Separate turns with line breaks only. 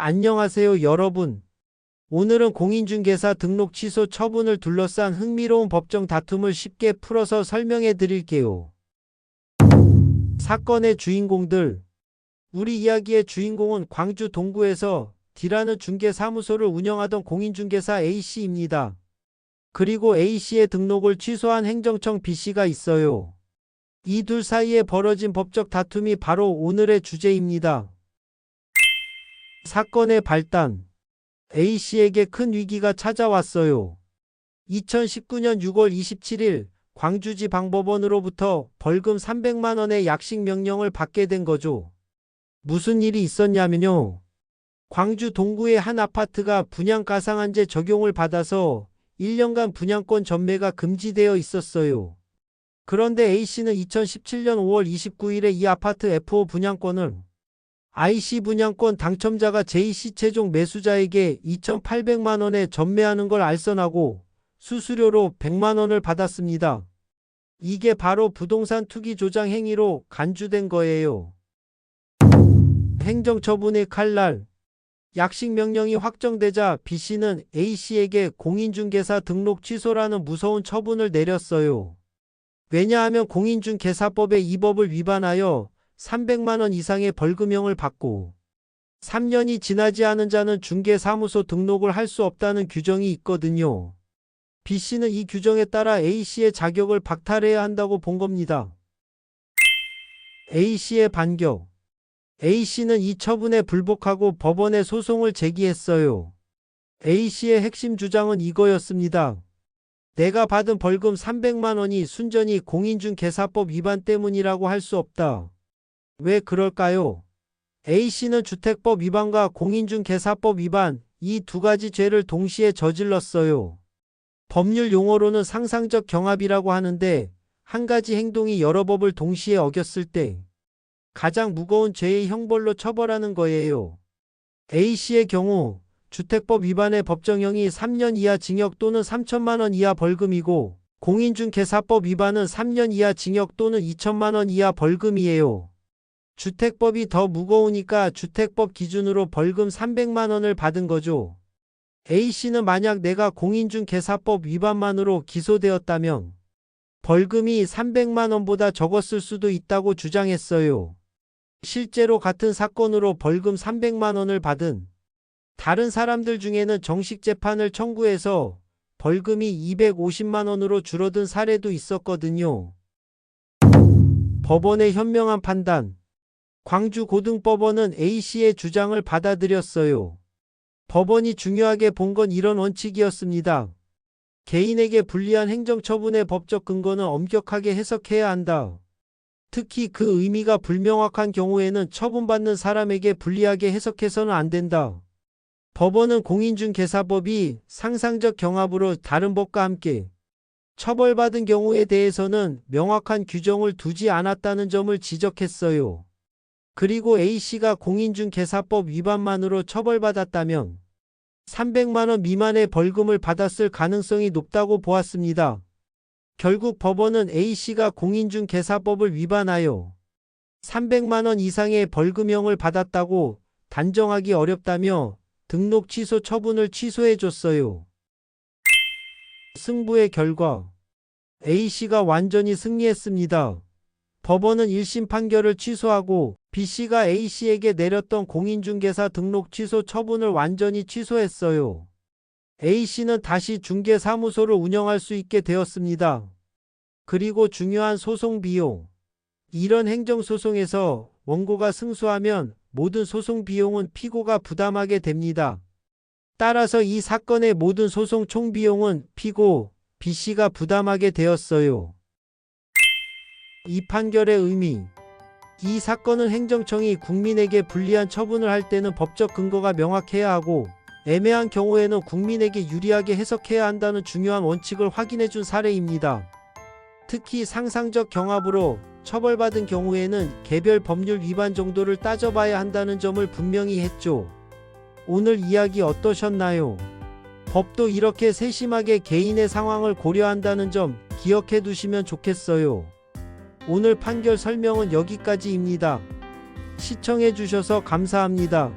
안녕하세요, 여러분. 오늘은 공인중개사 등록 취소 처분을 둘러싼 흥미로운 법정 다툼을 쉽게 풀어서 설명해 드릴게요. 사건의 주인공들. 우리 이야기의 주인공은 광주 동구에서 D라는 중개사무소를 운영하던 공인중개사 A씨입니다. 그리고 A씨의 등록을 취소한 행정청 B씨가 있어요. 이 둘 사이에 벌어진 법적 다툼이 바로 오늘의 주제입니다. 사건의 발단. A씨에게 큰 위기가 찾아왔어요. 2019년 6월 27일 광주지방법원으로부터 벌금 300만 원의 약식 명령을 받게 된 거죠. 무슨 일이 있었냐면요. 광주 동구의 한 아파트가 분양가상한제 적용을 받아서 1년간 분양권 전매가 금지되어 있었어요. 그런데 A씨는 2017년 5월 29일에 이 아파트 F5 분양권을 IC 분양권 당첨자가 J씨 최종 매수자에게 2,800만 원에 전매하는 걸 알선하고 수수료로 100만 원을 받았습니다. 이게 바로 부동산 투기 조장 행위로 간주된 거예요. 행정처분의 칼날. 약식 명령이 확정되자 B씨는 A씨에게 공인중개사 등록 취소라는 무서운 처분을 내렸어요. 왜냐하면 공인중개사법의 이 법을 위반하여 300만 원 이상의 벌금형을 받고 3년이 지나지 않은 자는 중개사무소 등록을 할 수 없다는 규정이 있거든요. B씨는 이 규정에 따라 A씨의 자격을 박탈해야 한다고 본 겁니다. A씨의 반격. A씨는 이 처분에 불복하고 법원에 소송을 제기했어요. A씨의 핵심 주장은 이거였습니다. 내가 받은 벌금 300만 원이 순전히 공인중개사법 위반 때문이라고 할 수 없다. 왜 그럴까요? A씨는 주택법 위반과 공인중개사법 위반, 이 두 가지 죄를 동시에 저질렀어요. 법률 용어로는 상상적 경합이라고 하는데 한 가지 행동이 여러 법을 동시에 어겼을 때 가장 무거운 죄의 형벌로 처벌하는 거예요. A씨의 경우 주택법 위반의 법정형이 3년 이하 징역 또는 3천만 원 이하 벌금이고 공인중개사법 위반은 3년 이하 징역 또는 2천만 원 이하 벌금이에요. 주택법이 더 무거우니까 주택법 기준으로 벌금 300만 원을 받은 거죠. A씨는 만약 내가 공인중개사법 위반만으로 기소되었다면 벌금이 300만 원보다 적었을 수도 있다고 주장했어요. 실제로 같은 사건으로 벌금 300만 원을 받은 다른 사람들 중에는 정식 재판을 청구해서 벌금이 250만 원으로 줄어든 사례도 있었거든요. 법원의 현명한 판단. 광주고등법원은 A씨의 주장을 받아들였어요. 법원이 중요하게 본 건 이런 원칙이었습니다. 개인에게 불리한 행정처분의 법적 근거는 엄격하게 해석해야 한다. 특히 그 의미가 불명확한 경우에는 처분받는 사람에게 불리하게 해석해서는 안 된다. 법원은 공인중개사법이 상상적 경합으로 다른 법과 함께 처벌받은 경우에 대해서는 명확한 규정을 두지 않았다는 점을 지적했어요. 그리고 A씨가 공인중개사법 위반만으로 처벌받았다면 300만 원 미만의 벌금을 받았을 가능성이 높다고 보았습니다. 결국 법원은 A씨가 공인중개사법을 위반하여 300만 원 이상의 벌금형을 받았다고 단정하기 어렵다며 등록 취소 처분을 취소해줬어요. 승부의 결과. A씨가 완전히 승리했습니다. 법원은 1심 판결을 취소하고 B씨가 A씨에게 내렸던 공인중개사 등록 취소 처분을 완전히 취소했어요. A씨는 다시 중개사무소를 운영할 수 있게 되었습니다. 그리고 중요한 소송 비용. 이런 행정소송에서 원고가 승소하면 모든 소송 비용은 피고가 부담하게 됩니다. 따라서 이 사건의 모든 소송 총 비용은 피고 B씨가 부담하게 되었어요. 이 판결의 의미. 이 사건은 행정청이 국민에게 불리한 처분을 할 때는 법적 근거가 명확해야 하고 애매한 경우에는 국민에게 유리하게 해석해야 한다는 중요한 원칙을 확인해준 사례입니다. 특히 상상적 경합으로 처벌받은 경우에는 개별 법률 위반 정도를 따져봐야 한다는 점을 분명히 했죠. 오늘 이야기 어떠셨나요? 법도 이렇게 세심하게 개인의 상황을 고려한다는 점 기억해 두시면 좋겠어요. 오늘 판결 설명은 여기까지입니다. 시청해 주셔서 감사합니다.